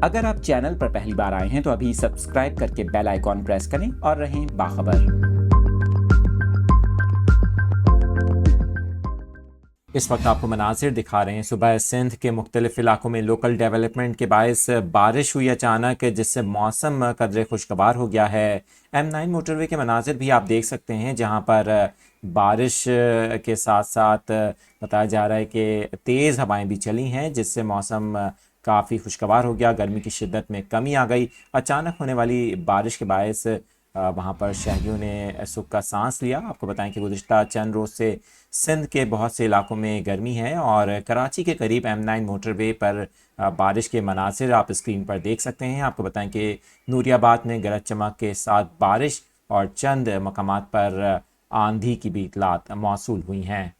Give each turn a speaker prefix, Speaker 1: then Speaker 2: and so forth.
Speaker 1: अगर आप चैनल पर पहली बार आए हैं तो अभी सब्सक्राइब करके बेल आइकॉन प्रेस करें और रहें बाखबर। इस वक्त आपको मनाजिर दिखा रहे हैं। सुबह सिंध के मुख्तलिफ इलाकों में लोकल डेवलपमेंट के बायस बारिश हुई अचानक, जिससे मौसम कदरे खुशगवार हो गया है। M9 मोटरवे के मनाजिर भी आप देख सकते हैं, जहां पर बारिश के साथ साथ बताया जा रहा है कि तेज़ हवाएं भी चली हैं, जिससे मौसम काफ़ी खुशगवार हो गया। गर्मी की शिद्दत में कमी आ गई। अचानक होने वाली बारिश के बायस वहाँ पर शहरियों ने सुख का सांस लिया। आपको बताएं कि गुज़िश्ता चंद रोज़ से सिंध के बहुत से इलाकों में गर्मी है और कराची के करीब M9 मोटरवे पर बारिश के मनासिर आप स्क्रीन पर देख सकते हैं। आपको बताएं कि नूरियाबाद में गरज चमक के साथ बारिश और चंद मकामात पर आंधी की भी इतलात मौसूल हुई हैं।